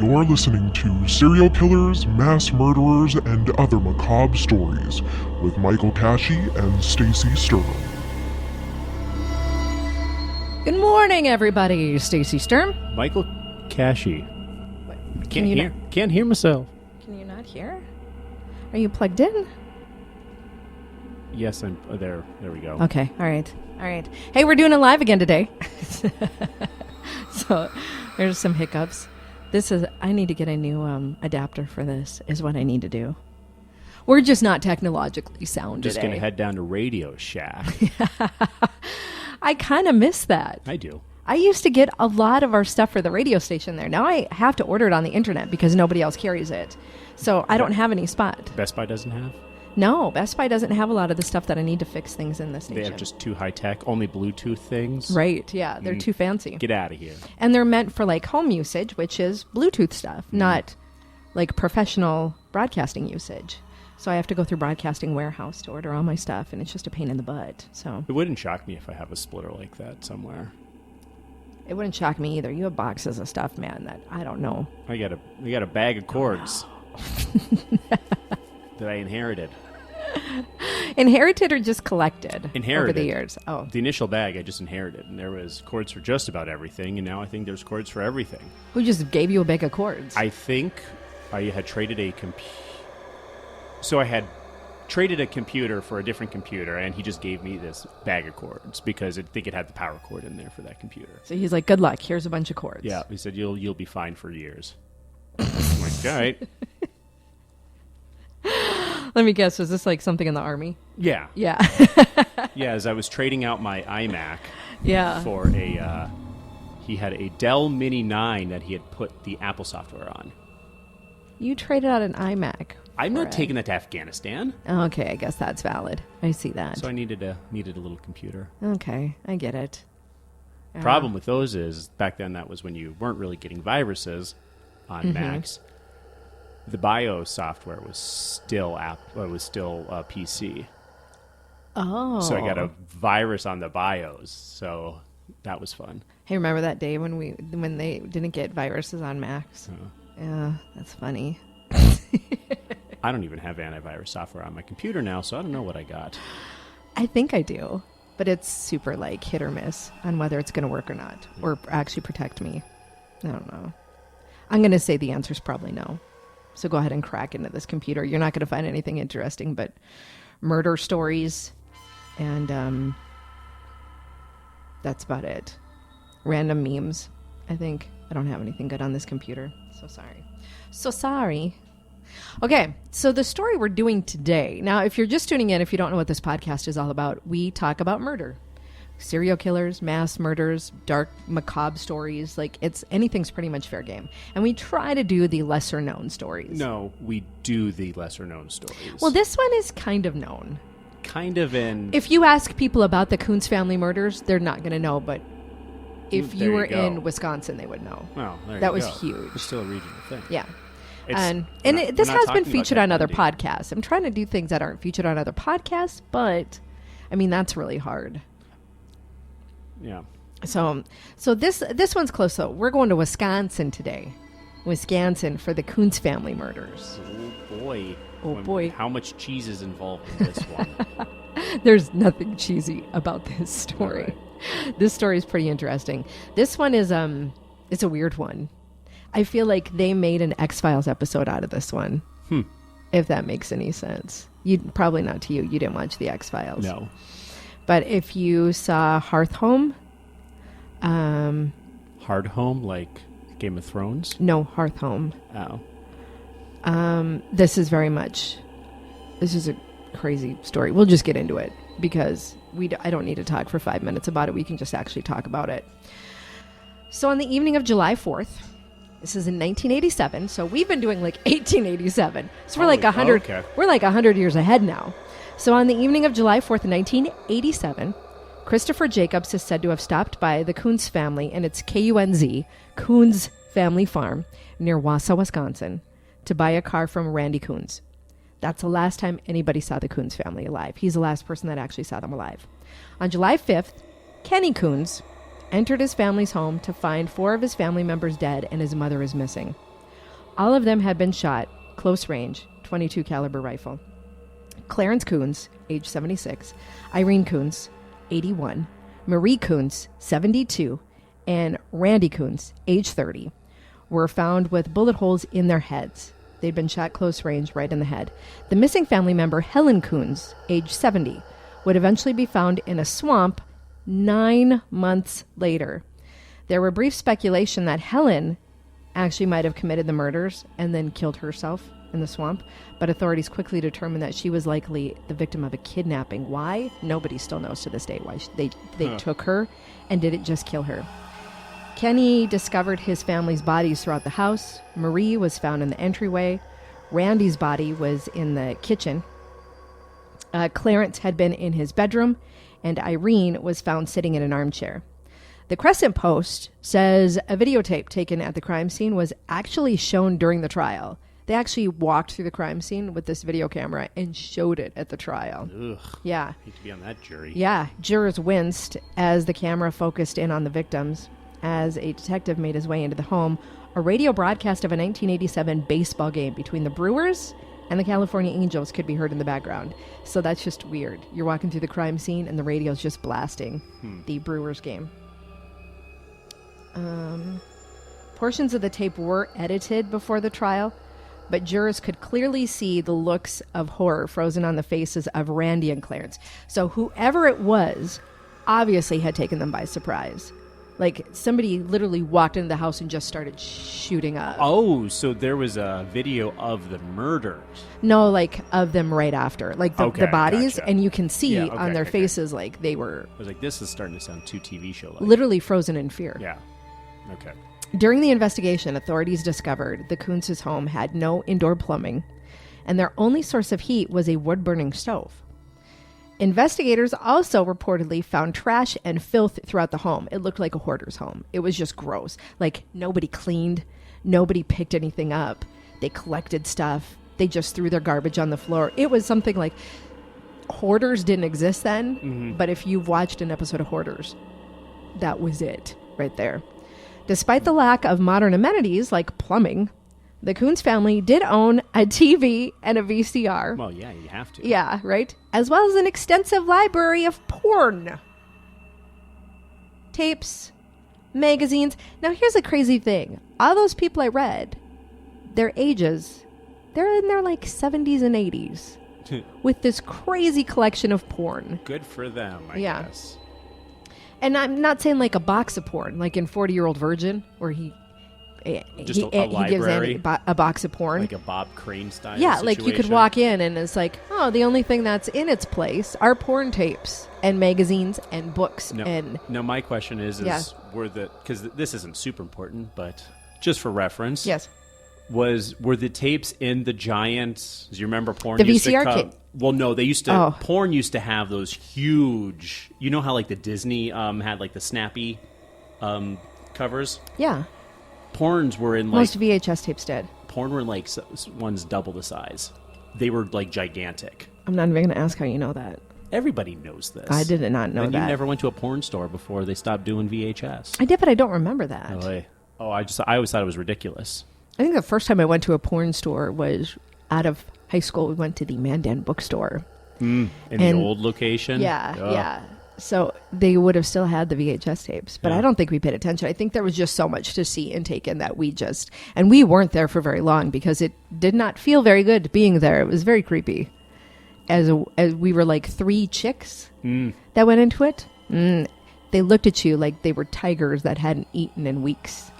You're listening to Serial Killers, Mass Murderers, and Other Macabre Stories with Michael Cashy and Stacy Sturm. Good morning, everybody. Stacy Sturm. Michael Cashy. Can't hear myself. Can you not hear? Are you plugged in? Yes, I'm there. There we go. Okay. All right. Hey, we're doing it live again today. So there's some hiccups. I need to get a new adapter for this, is what I need to do. We're just not technologically sound Just today. going to head down to Radio Shack. I kind of miss that. I do. I used to get a lot of our stuff for the radio station there. Now I have to order it on the internet because nobody else carries it. So I don't have any spot. Best Buy doesn't have? No, Best Buy doesn't have a lot of the stuff that I need to fix things in the station. They have just too high tech, only Bluetooth things. Right, yeah. They're too fancy. Get out of here. And they're meant for like home usage, which is Bluetooth stuff, not like professional broadcasting usage. So I have to go through Broadcasting Warehouse to order all my stuff, and it's just a pain in the butt. So It wouldn't shock me if I have a splitter like that somewhere. it wouldn't shock me either. You have boxes of stuff, man, that I don't know. I got a bag of cords that I inherited. Inherited or just collected Inherited. over the years? Oh, The initial bag I just inherited, and there was cords for just about everything, and now I think there's cords for everything. who just gave you a bag of cords? I think I had traded a So I had traded a computer for a different computer, and he just gave me this bag of cords because I think it had the power cord in there for that computer. So he's like, good luck. Here's a bunch of cords. Yeah, he said, you'll be fine for years. I'm like, all right. Let me guess. Was this like something in the Army? Yeah. Yeah. Yeah, as I was trading out my iMac Yeah. for he had a Dell Mini 9 that he had put the Apple software on. You traded out an iMac. I'm for not it. taking that to Afghanistan. Okay, I guess that's valid. I see that. So I needed a little computer. Okay, I get it. Problem with those is, back then that was when you weren't really getting viruses on Macs. The BIOS software was still PC. Oh. So I got a virus on the BIOS. So that was fun. Hey, remember that day when they didn't get viruses on Macs? Yeah, that's funny. I don't even have antivirus software on my computer now, so I don't know what I got. I think I do, but it's super like hit or miss on whether it's going to work or not, or actually protect me. I don't know. I'm going to say the answer is probably no. So go ahead and crack into this computer. You're not going to find anything interesting but murder stories, and that's about it. Random memes. I think I don't have anything good on this computer. So sorry. Okay, so the story we're doing today. Now, if you're just tuning in, if you don't know what this podcast is all about, we talk about murder. Serial killers, mass murders, dark, macabre stories. Like, anything's pretty much fair game. And we try to do the lesser-known stories. No, we do the lesser-known stories. Well, this one is kind of known. Kind of in... If you ask people about the Kunz family murders, they're not going to know, but if There you you were go. in Wisconsin, they would know. Well, there That you was go. huge. It's still a regional thing. Yeah. It's- This we're not has been talking about featured Ted on other Bundy. podcasts. I'm trying to do things that aren't featured on other podcasts, but I mean that's really hard. Yeah. So this one's close though. We're going to Wisconsin today. Wisconsin for the Kunz family murders. Oh, boy. Oh, boy. How much cheese is involved in this one? There's nothing cheesy about this story. Right. This story is pretty interesting. This one is it's a weird one. I feel like they made an X-Files episode out of this one. If that makes any sense. Probably not to you. You didn't watch the X-Files. No. But if you saw Hearth Home, Hard Home, like Game of Thrones? no, Hearth Home. Oh. This is a crazy story. We'll just get into it because I don't need to talk for 5 minutes about it. We can just actually talk about it. So on the evening of July 4th, this is in 1987. So we've been doing like 1887. So we're like 100. Okay. We're like 100 years ahead now. So on the evening of July 4th, 1987, Christopher Jacobs is said to have stopped by the Kunz family and its Kunz, Kunz Family Farm near Wausau, Wisconsin, to buy a car from Randy Kunz. That's the last time anybody saw the Kunz family alive. He's the last person that actually saw them alive. On July 5th, Kenny Kunz entered his family's home to find 4 of his family members dead and his mother is missing. All of them had been shot close range, .22 caliber rifle. Clarence Kunz, age 76, Irene Kunz, 81, Marie Kunz, 72, and Randy Kunz, age 30, were found with bullet holes in their heads. They'd been shot close range right in the head. The missing family member, Helen Kunz, age 70, would eventually be found in a swamp 9 months later. There were brief speculation that Helen actually might have committed the murders and then killed herself in the swamp, but authorities quickly determined that she was likely the victim of a kidnapping. Why? Nobody still knows to this day why they took her and didn't just kill her. Kenny discovered his family's bodies throughout the house. Marie was found in the entryway. Randy's body was in the kitchen. Clarence had been in his bedroom, and Irene was found sitting in an armchair. The Crescent Post says a videotape taken at the crime scene was actually shown during the trial. They actually walked through the crime scene with this video camera and showed it at the trial. Ugh. Yeah. Hate to be on that jury. Yeah. Jurors winced as the camera focused in on the victims. As a detective made his way into the home, a radio broadcast of a 1987 baseball game between the Brewers and the California Angels could be heard in the background. So that's just weird. You're walking through the crime scene and the radio's just blasting the Brewers game. Portions of the tape were edited before the trial, but jurors could clearly see the looks of horror frozen on the faces of Randy and Clarence. So whoever it was obviously had taken them by surprise. Like, somebody literally walked into the house and just started shooting up. Oh, so there was a video of the murders. No, like, of them right after. Like, the bodies, gotcha. and you can see Yeah, okay, on their okay. faces, like, they were I was like, this is starting to sound too TV show-like. literally frozen in fear. Yeah. Okay. During the investigation, authorities discovered the Kunz's home had no indoor plumbing, and their only source of heat was a wood-burning stove. Investigators also reportedly found trash and filth throughout the home. It looked like a hoarder's home. It was just gross. Like, nobody cleaned. Nobody picked anything up. They collected stuff. They just threw their garbage on the floor. It was something like, hoarders didn't exist then, but if you've watched an episode of Hoarders, that was it right there. Despite the lack of modern amenities like plumbing, the Kunz family did own a TV and a VCR. Well, yeah, you have to. Yeah, right? As well as an extensive library of porn. Tapes, magazines. Now, here's a crazy thing. All those people I read, their ages, they're in their like 70s and 80s with this crazy collection of porn. Good for them, I guess. And I'm not saying like a box of porn, like in 40-Year-Old Virgin, where he Just a gives library? Andy a box of porn. Like a Bob Crane style Yeah, like you could situation. walk in and it's like, oh, the only thing that's in its place are porn tapes and magazines and books. No, my question is Yeah. because this isn't super important, but just for reference. Yes. Were the tapes in the giant? Do you remember porn? The used to VCR come- tape. Well, no, they used to. Oh. Porn used to have those huge. You know how like the Disney had like the snappy covers. Yeah. Porns were in like Most VHS tapes did. porn were like ones double the size. They were like gigantic. I'm not even going to ask how you know that. Everybody knows this. I did not know and that. You never went to a porn store before they stopped doing VHS. I did, but I don't remember that. Really? Oh, I always thought it was ridiculous. I think the first time I went to a porn store was out of high school. We went to the Mandan bookstore. In the old location? Yeah, Ugh. yeah. So they would have still had the VHS tapes, but Yeah. I don't think we paid attention. I think there was just so much to see and take in that and we weren't there for very long because it did not feel very good being there. It was very creepy. As we were like 3 chicks that went into it. They looked at you like they were tigers that hadn't eaten in weeks.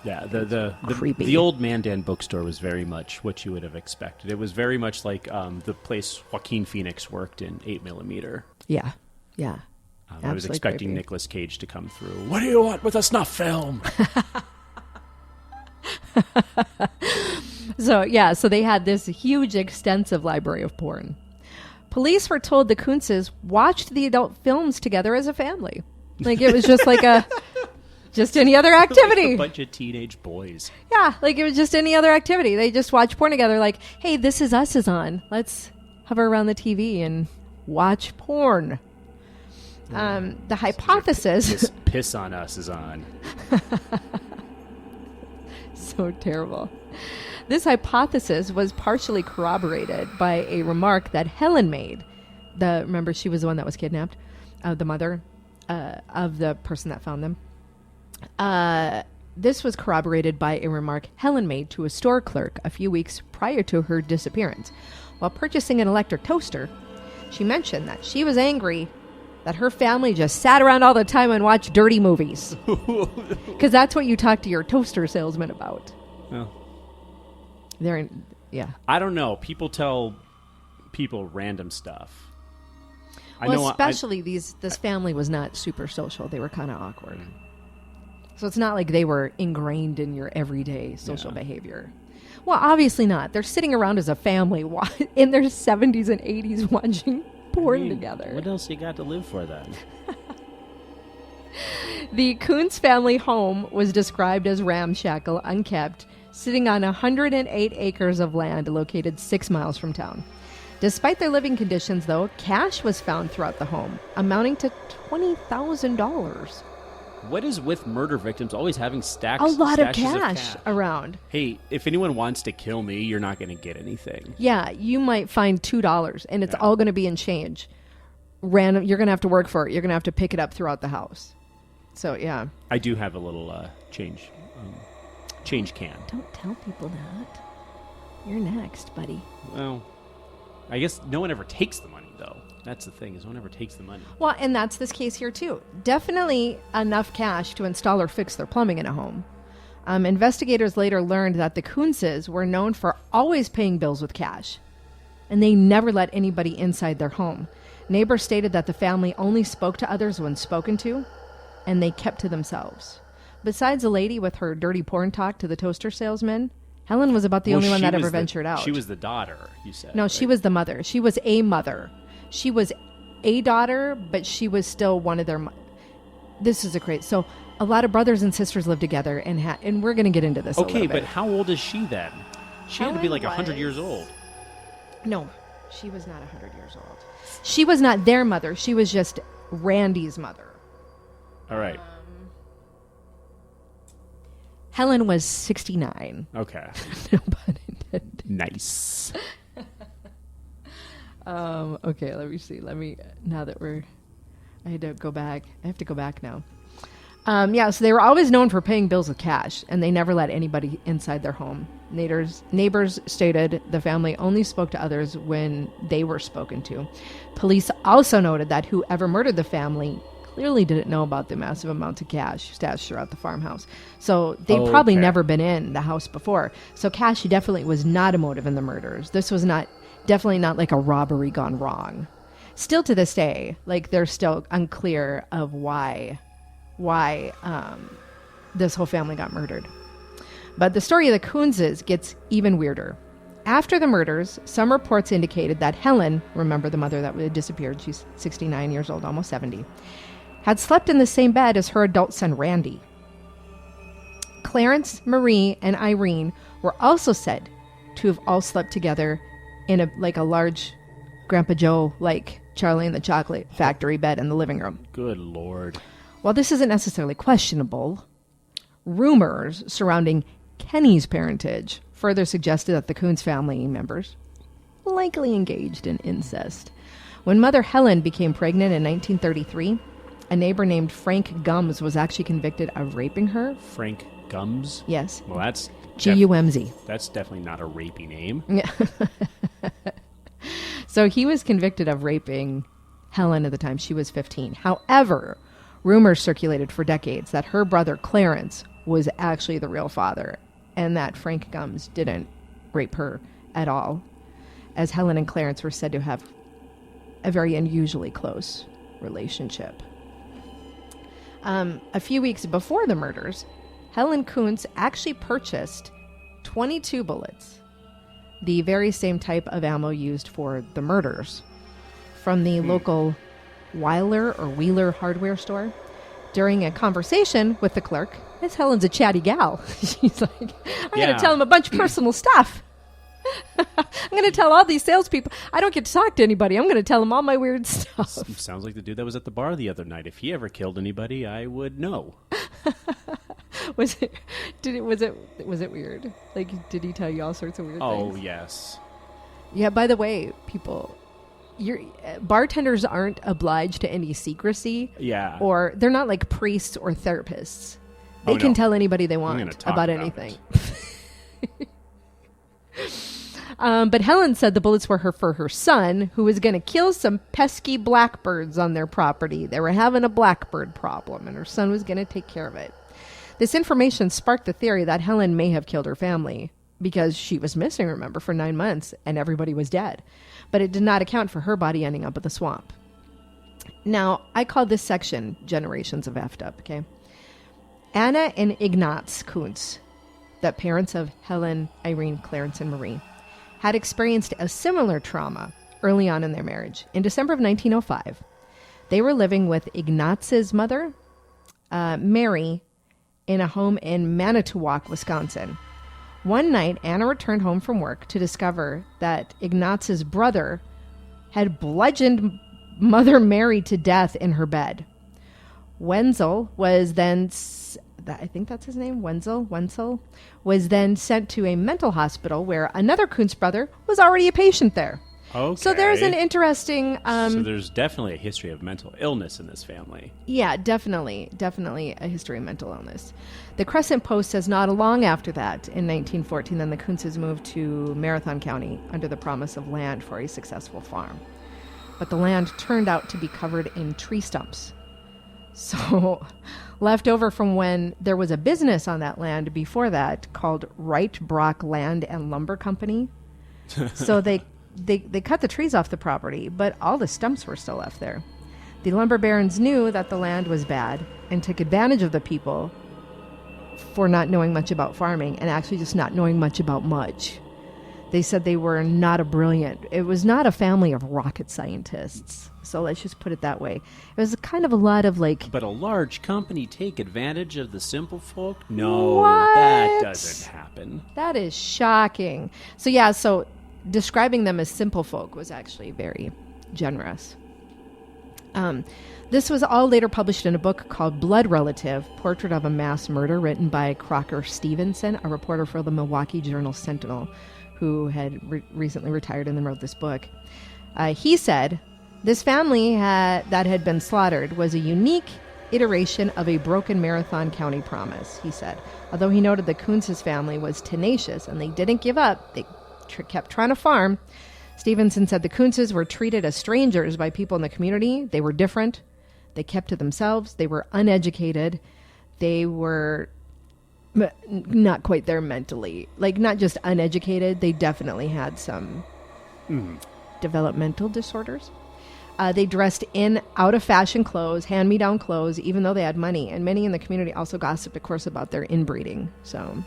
Yeah, the Creepy. the old Mandan bookstore was very much what you would have expected. It was very much like the place Joaquin Phoenix worked in 8mm. Yeah, yeah. I was Absolutely expecting creepy. Nicolas Cage to come through. What do you want with a snuff film? So they had this huge, extensive library of porn. Police were told the Kunzes watched the adult films together as a family. Like it was just like just any other activity. Like a bunch of teenage boys. Yeah, like it was just any other activity. They just watched porn together like, hey, This Is Us is on. Let's hover around the TV and watch porn. The hypothesis... Piss on Us is on. So terrible. This hypothesis was partially corroborated by a remark that Helen made. Remember, she was the one that was kidnapped, the mother of the person that found them. This was corroborated by a remark Helen made to a store clerk a few weeks prior to her disappearance. While purchasing an electric toaster, she mentioned that she was angry that her family just sat around all the time and watched dirty movies. Because that's what you talk to your toaster salesman about. Well, yeah. I don't know. People tell people random stuff. Especially this family was not super social. They were kind of awkward. So it's not like they were ingrained in your everyday social behavior. Well, obviously not. They're sitting around as a family in their 70s and 80s watching porn together. What else you got to live for then? The Kunz family home was described as ramshackle, unkept, sitting on 108 acres of land located 6 miles from town. Despite their living conditions, though, cash was found throughout the home, amounting to $20,000. What is with murder victims always having A lot of cash around. Hey, if anyone wants to kill me, you're not going to get anything. Yeah, you might find $2, and it's all going to be in change. Random. You're going to have to work for it. You're going to have to pick it up throughout the house. So, yeah. I do have a little change can. Don't tell people that. You're next, buddy. Well, I guess no one ever takes the money, though. That's the thing, is no one ever takes the money. Well, and that's this case here, too. Definitely enough cash to install or fix their plumbing in a home. Investigators later learned that the Kunzes were known for always paying bills with cash, and they never let anybody inside their home. Neighbors stated that the family only spoke to others when spoken to, and they kept to themselves. Besides a lady with her dirty porn talk to the toaster salesman, Helen was about the only one that ever ventured out. She was the daughter, you said. No, right? She was the mother. She was a mother. She was a daughter, but she was still one of their... This is a crazy... So a lot of brothers and sisters lived together, and we're going to get into this a little bit. Okay, but how old is she then? She had to be like 100 years old. No, she was not 100 years old. She was not their mother. She was just Randy's mother. All right. Helen was 69. Okay. No pun intended. Nice. Okay, let me see. Now that I had to go back. I have to go back now. So they were always known for paying bills with cash, and they never let anybody inside their home. Neighbors stated the family only spoke to others when they were spoken to. Police also noted that whoever murdered the family clearly didn't know about the massive amounts of cash stashed throughout the farmhouse. So they'd probably never been in the house before. So cash definitely was not a motive in the murders. This was definitely not like a robbery gone wrong. Still to this day, like, they're still unclear of why this whole family got murdered. But the story of the Kunzes gets even weirder. After the murders, some reports indicated that Helen, remember the mother that had disappeared, she's 69 years old, almost 70, had slept in the same bed as her adult son Randy. Clarence, Marie, and Irene were also said to have all slept together in a large Grandpa Joe, like Charlie and the Chocolate Factory bed in the living room. Good Lord. While this isn't necessarily questionable, rumors surrounding Kenny's parentage further suggested that the Kunz family members likely engaged in incest. When Mother Helen became pregnant in 1933, a neighbor named Frank Gums was actually convicted of raping her. Frank Gums? Yes. Well, that's... G-U-M-Z. That's definitely not a rapey name. Yeah. So he was convicted of raping Helen at the time she was 15. However, rumors circulated for decades that her brother Clarence was actually the real father, and that Frank Gums didn't rape her at all, as Helen and Clarence were said to have a very unusually close relationship. A few weeks before the murders, Helen Kunz actually purchased 22 bullets, the very same type of ammo used for the murders, from the local Wheeler hardware store. During a conversation with the clerk, Miss Helen's a chatty gal. She's like, I'm going to tell him a bunch of personal stuff. I'm going to tell all these salespeople. I don't get to talk to anybody. I'm going to tell them all my weird stuff. Sounds like the dude that was at the bar the other night. If he ever killed anybody, I would know. Was it? Was it weird? Like, did he tell you all sorts of weird Oh, things? yes. Yeah. By the way, people, bartenders aren't obliged to any secrecy. Yeah. Or they're not like priests or therapists. They Oh, can no. tell anybody they I'm want gonna talk about about anything. it. But Helen said the bullets were for her son, who was going to kill some pesky blackbirds on their property. They were having a blackbird problem, and her son was going to take care of it. This information sparked the theory that Helen may have killed her family because she was missing, remember, for 9 months, and everybody was dead. But it did not account for her body ending up at the swamp. Now, I call this section Generations of Effed Up, okay? Anna and Ignaz Kunz, the parents of Helen, Irene, Clarence, and Marie, had experienced a similar trauma early on in their marriage. In December of 1905, they were living with Ignaz's mother, Mary, in a home in Manitowoc, Wisconsin. One night, Anna returned home from work to discover that Ignaz's brother had bludgeoned Mother Mary to death in her bed. Wenzel was then, I think that's his name, Wenzel, was then sent to a mental hospital where another Kunz brother was already a patient there. Okay. So there's an interesting... so there's definitely a history of mental illness in this family. Yeah, definitely a history of mental illness. The Crescent Post says not long after that, in 1914, then the Kunzes moved to Marathon County under the promise of land for a successful farm. But the land turned out to be covered in tree stumps. So, left over from when there was a business on that land before that called Wright Brock Land and Lumber Company. So they cut the trees off the property, but all the stumps were still left there. The lumber barons knew that the land was bad and took advantage of the people for not knowing much about farming and actually just not knowing much about much. They said they were it was not a family of rocket scientists. So let's just put it that way. It was kind of a lot of like... But a large company take advantage of the simple folk? No, What? that doesn't happen. That is shocking. So describing them as simple folk was actually very generous. This was all later published in a book called Blood Relative, Portrait of a Mass Murder, written by Crocker Stevenson, a reporter for the Milwaukee Journal-Sentinel, who had recently retired and then wrote this book. He said, this family that had been slaughtered was a unique iteration of a broken Marathon County promise, he said. Although he noted the Kunz's family was tenacious and they didn't give up, they kept trying to farm. Stevenson said the Kunzes were treated as strangers by people in the community. They were different. They kept to themselves. They were uneducated. They were not quite there mentally. Like, not just uneducated. They definitely had some developmental disorders. They dressed in out-of-fashion clothes, hand-me-down clothes, even though they had money. And many in the community also gossiped, of course, about their inbreeding. So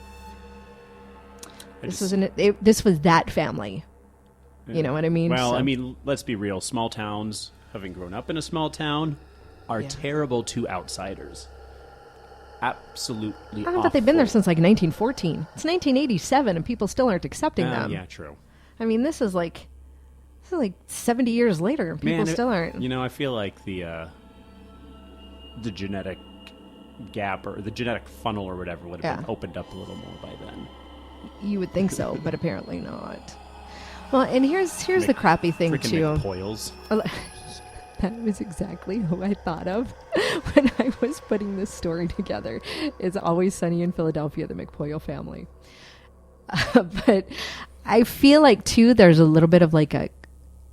this was that family. You know what I mean? Well, So- I mean, let's be real. Small towns, having grown up in a small town, are terrible to outsiders. Absolutely I don't know that they've been there since like 1914. It's 1987 and people still aren't accepting them. Yeah, true. I mean, this is like 70 years later and people still aren't. You know, I feel like the genetic gap or the genetic funnel or whatever would have been opened up a little more by then. You would think so, but apparently not. Well, and here's the crappy thing Freaking too. McPoyles. That was exactly who I thought of when I was putting this story together. It's Always Sunny in Philadelphia, the McPoyle family. But I feel like too, there's a little bit of like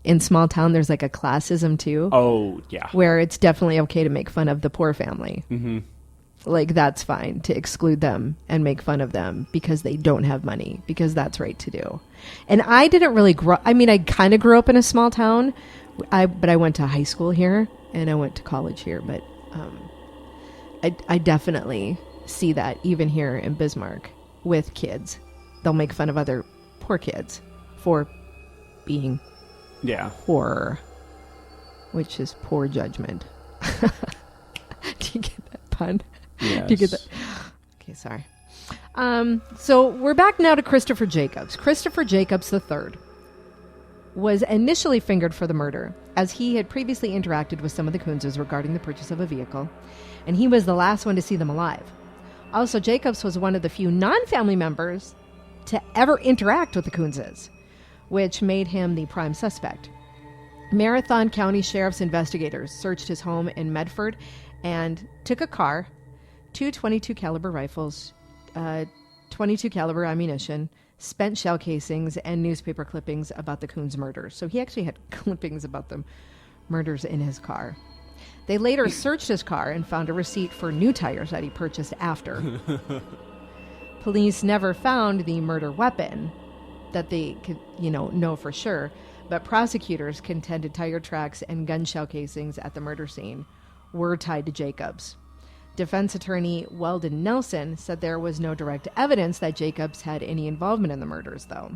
in small town, there's like a classism too. Oh, yeah. Where it's definitely okay to make fun of the poor family. Mm-hmm. Like, that's fine to exclude them and make fun of them because they don't have money, because that's right to do. And I didn't really I kind of grew up in a small town, but I went to high school here and I went to college here. But I definitely see that even here in Bismarck with kids. They'll make fun of other poor kids for being poor, which is poor judgment. Do you get that pun? Yes. Do you get that? Okay, sorry. So we're back now to Christopher Jacobs. Christopher Jacobs III was initially fingered for the murder, as he had previously interacted with some of the Kunzes regarding the purchase of a vehicle, and he was the last one to see them alive. Also, Jacobs was one of the few non-family members to ever interact with the Kunzes, which made him the prime suspect. Marathon County Sheriff's investigators searched his home in Medford and took a car, 2 .22 caliber rifles, 22 caliber ammunition, spent shell casings, and newspaper clippings about the Kunz murders. So he actually had clippings about the murders in his car. They later searched his car and found a receipt for new tires that he purchased after. Police never found the murder weapon that they could, know for sure, but prosecutors contended tire tracks and gun shell casings at the murder scene were tied to Jacobs. Defense attorney Weldon Nelson said there was no direct evidence that Jacobs had any involvement in the murders, though.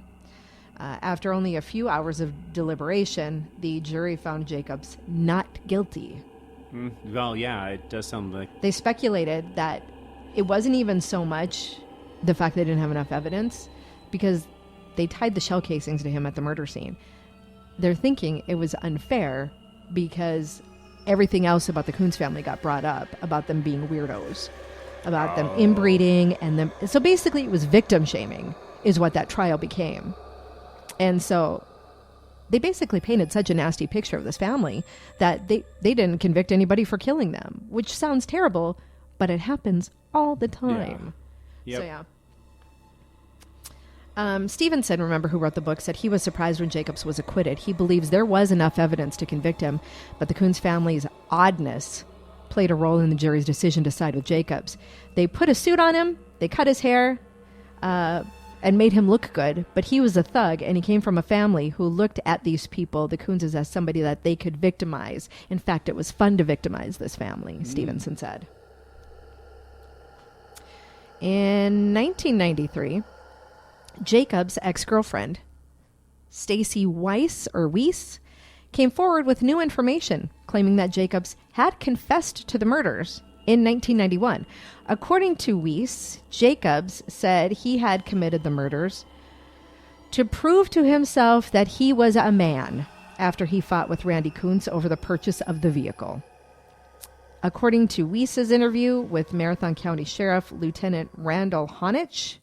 After only a few hours of deliberation, the jury found Jacobs not guilty. Well, yeah, it does sound like... They speculated that it wasn't even so much the fact they didn't have enough evidence, because they tied the shell casings to him at the murder scene. They're thinking it was unfair because everything else about the Kunz family got brought up, about them being weirdos, about them inbreeding, and them. So basically it was victim shaming is what that trial became. And so they basically painted such a nasty picture of this family that they didn't convict anybody for killing them, which sounds terrible, but it happens all the time. Yeah. Yep. So, yeah. Stevenson, remember, who wrote the book, said he was surprised when Jacobs was acquitted. He believes there was enough evidence to convict him, but the Kunz family's oddness played a role in the jury's decision to side with Jacobs. They put a suit on him, they cut his hair, and made him look good, but he was a thug, and he came from a family who looked at these people, the Kunzes, as somebody that they could victimize. In fact, it was fun to victimize this family, Stevenson said. In 1993, Jacob's ex-girlfriend, Stacy Weiss, came forward with new information, claiming that Jacobs had confessed to the murders in 1991. According to Weiss, Jacobs said he had committed the murders to prove to himself that he was a man after he fought with Randy Kunz over the purchase of the vehicle. According to Weiss's interview with Marathon County Sheriff Lieutenant Randall Honich,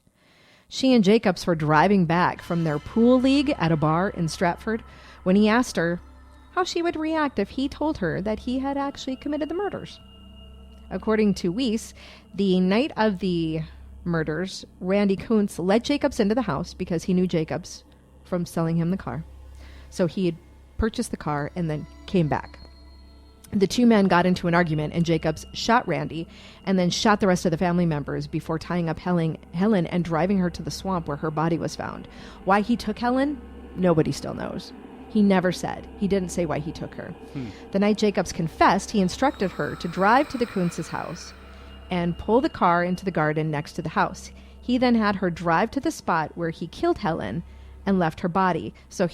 she and Jacobs were driving back from their pool league at a bar in Stratford when he asked her how she would react if he told her that he had actually committed the murders. According to Weiss, the night of the murders, Randy Kunz let Jacobs into the house because he knew Jacobs from selling him the car. So he had purchased the car and then came back. The two men got into an argument, and Jacobs shot Randy and then shot the rest of the family members before tying up Helen and driving her to the swamp where her body was found. Why he took Helen, nobody still knows. He never said. He didn't say why he took her. The night Jacobs confessed, he instructed her to drive to the Kunz's house and pull the car into the garden next to the house. He then had her drive to the spot where he killed Helen and left her body. So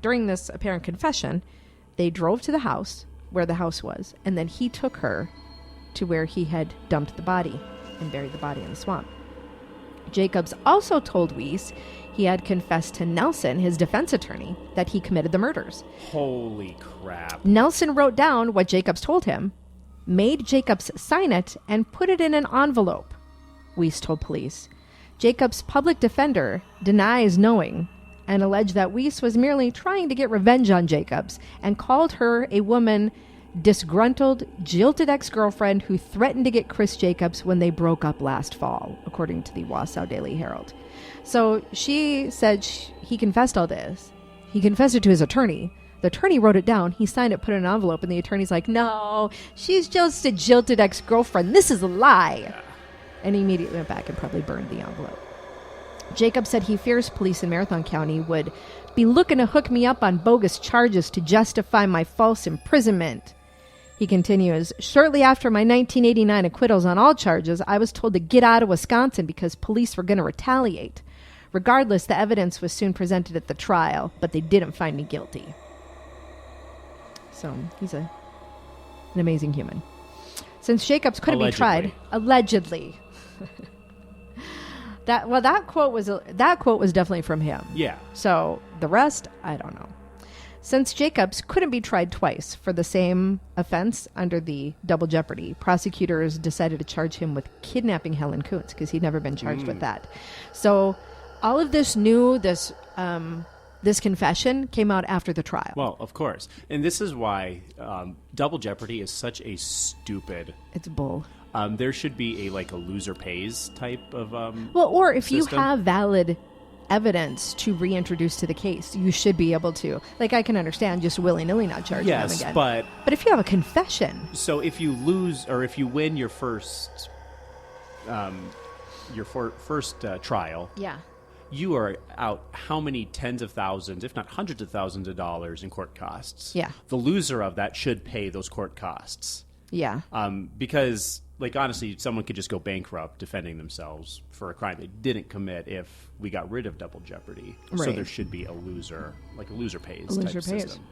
during this apparent confession, they drove to the house where the house was, and then he took her to where he had dumped the body and buried the body in the swamp. Jacobs also told Weiss he had confessed to Nelson, his defense attorney, that he committed the murders. Holy crap. Nelson wrote down what Jacobs told him, made Jacobs sign it, and put it in an envelope, Weiss told police. Jacobs' public defender denies knowing and alleged that Weiss was merely trying to get revenge on Jacobs and called her a woman, disgruntled, jilted ex-girlfriend who threatened to get Chris Jacobs when they broke up last fall, according to the Wausau Daily Herald. So she said he confessed all this. He confessed it to his attorney. The attorney wrote it down. He signed it, put it in an envelope, and the attorney's like, no, she's just a jilted ex-girlfriend. This is a lie. And he immediately went back and probably burned the envelope. Jacob said he fears police in Marathon County would be looking to hook me up on bogus charges to justify my false imprisonment. He continues, shortly after my 1989 acquittals on all charges, I was told to get out of Wisconsin because police were going to retaliate. Regardless, the evidence was soon presented at the trial, but they didn't find me guilty. So he's an amazing human. Since Jacobs couldn't be tried, allegedly. That quote was definitely from him. Yeah. So the rest, I don't know. Since Jacobs couldn't be tried twice for the same offense under the double jeopardy, prosecutors decided to charge him with kidnapping Helen Kunz because he'd never been charged with that. So all of this this confession came out after the trial. Well, of course. And this is why double jeopardy is such a stupid... It's bull. There should be a loser pays type of or if system. you have valid evidence to reintroduce to the case, you should be able to. Like, I can understand just willy-nilly not charging them again. But if you have a confession... So if you lose or if you win your first trial... Yeah. You are out how many tens of thousands, if not hundreds of thousands of dollars in court costs. Yeah. The loser of that should pay those court costs. Yeah. Because, honestly, someone could just go bankrupt defending themselves for a crime they didn't commit if we got rid of double jeopardy. Right. So there should be a loser, a loser pays loser type pays. system.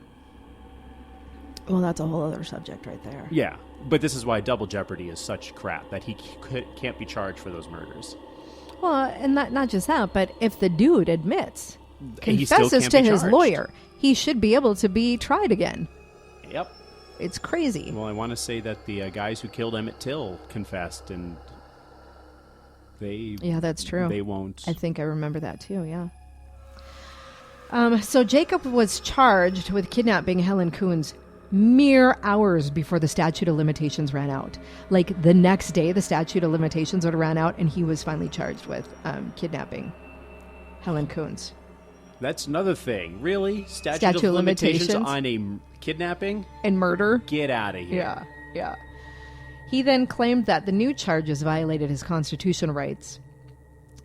Well, that's a whole other subject right there. Yeah. But this is why double jeopardy is such crap, that he can't be charged for those murders. Well, and not just that, but if the dude admits, He still confesses can't to be his charged. lawyer, he should be able to be tried again. Yep. It's crazy. Well, I want to say that the guys who killed Emmett Till confessed, and Yeah, that's true. They won't. I think I remember that too, yeah. So Jacob was charged with kidnapping Helen Kunz mere hours before the statute of limitations ran out. Like the next day, the statute of limitations would have ran out, and he was finally charged with kidnapping Helen Kunz. That's another thing. Really? Statute of limitations on a kidnapping? And murder? Get out of here. Yeah. He then claimed that the new charges violated his constitutional rights.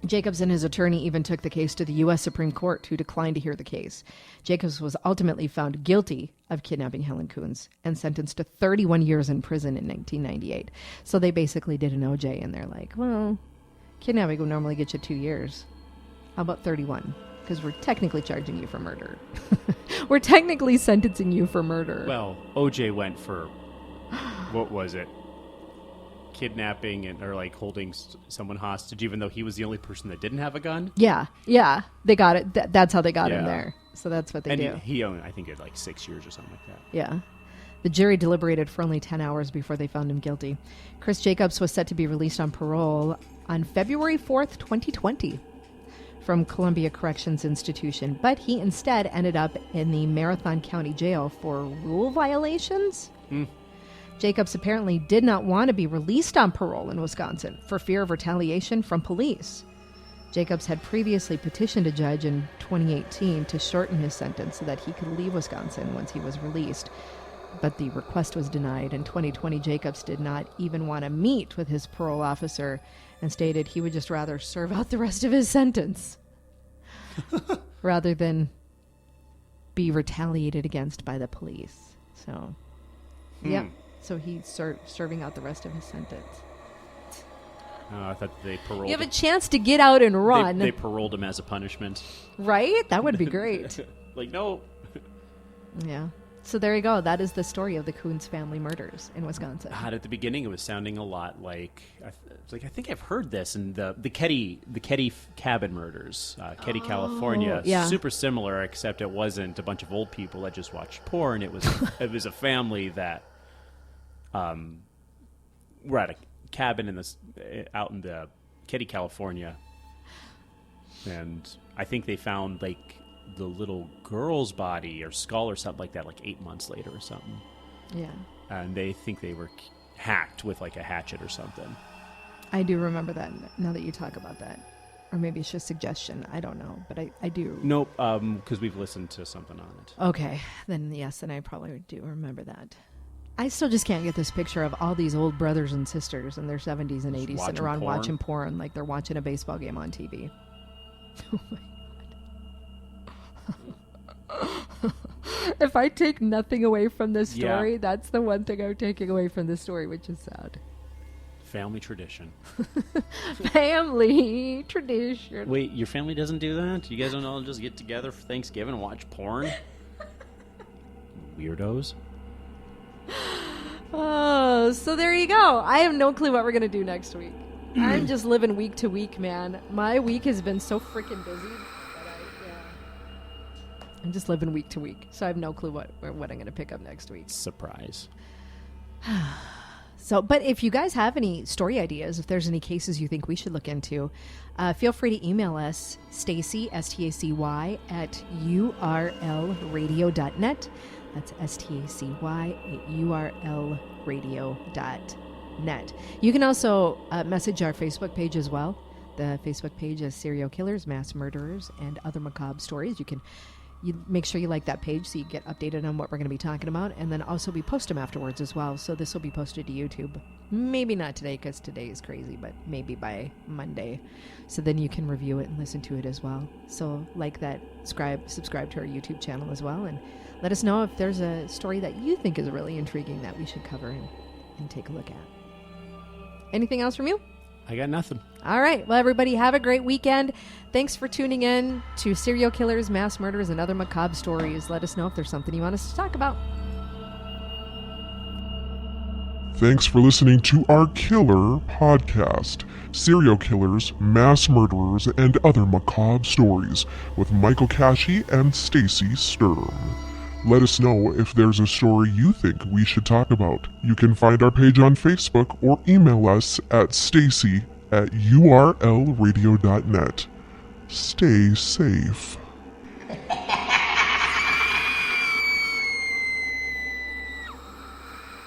Jacobs and his attorney even took the case to the U.S. Supreme Court, who declined to hear the case. Jacobs was ultimately found guilty of kidnapping Helen Kunz and sentenced to 31 years in prison in 1998. So they basically did an OJ, and they're like, well, kidnapping would normally get you 2 years. How about 31? Because we're technically charging you for murder. We're technically sentencing you for murder. Well, OJ went for, what was it? Kidnapping or holding someone hostage, even though he was the only person that didn't have a gun. Yeah, they got it. That's how they got him there. So that's what they do. And he only, I think, had 6 years or something like that. Yeah. The jury deliberated for only 10 hours before they found him guilty. Chris Jacobs was set to be released on parole on February 4th, 2020 from Columbia Corrections Institution, but he instead ended up in the Marathon County Jail for rule violations. Jacobs apparently did not want to be released on parole in Wisconsin for fear of retaliation from police. Jacobs had previously petitioned a judge in 2018 to shorten his sentence so that he could leave Wisconsin once he was released, but the request was denied. In 2020, Jacobs did not even want to meet with his parole officer and stated he would just rather serve out the rest of his sentence rather than be retaliated against by the police. So, yeah. So he's serving out the rest of his sentence. I thought they paroled. You have a chance to get out and run. They paroled him as a punishment. Right? That would be great. No. Yeah. So there you go. That is the story of the Kunz family murders in Wisconsin. God, at the beginning, it was sounding a lot like I think I've heard this in the Ketty cabin murders, Ketty, California. Yeah. Super similar, except it wasn't a bunch of old people that just watched porn. It was a family that were at a cabin out in the Ketty, California, and I think they found the little girl's body or skull or something like that 8 months later or something. Yeah. And they think they were hacked with a hatchet or something. I do remember that now that you talk about that. Or maybe it's just suggestion. I don't know. But I do. Nope, because we've listened to something on it. Okay. Then yes, then I probably do remember that. I still just can't get this picture of all these old brothers and sisters in their 70s and 80s sitting around watching porn like they're watching a baseball game on TV. Oh my God. If I take nothing away from this story, that's the one thing I'm taking away from this story, which is sad. Family tradition. Family tradition. Wait, your family doesn't do that? You guys don't all just get together for Thanksgiving and watch porn? Weirdos. Oh, so there you go. I have no clue what we're going to do next week. I'm just living week to week, man. My week has been so freaking busy. I'm just living week to week, so I have no clue what I'm going to pick up next week. Surprise. So, but if you guys have any story ideas, if there's any cases you think we should look into, feel free to email us, Stacy, STACY, at urlradio.net. That's STACY at urlradio.net. You can also message our Facebook page as well. The Facebook page is Serial Killers, Mass Murderers, and Other Macabre Stories. You make sure you like that page so you get updated on what we're going to be talking about, and then also we post them afterwards as well. So this will be posted to YouTube. Maybe not today because today is crazy, but maybe by Monday. So then you can review it and listen to it as well. So like that, subscribe to our YouTube channel as well, and let us know if there's a story that you think is really intriguing that we should cover and take a look at. Anything else from you? I got nothing. All right. Well, everybody, have a great weekend. Thanks for tuning in to Serial Killers, Mass Murders, and Other Macabre Stories. Let us know if there's something you want us to talk about. Thanks for listening to our killer podcast, Serial Killers, Mass Murderers, and Other Macabre Stories, with Michael Cashy and Stacy Sturm. Let us know if there's a story you think we should talk about. You can find our page on Facebook or email us at stacy@urlradio.net. Stay safe.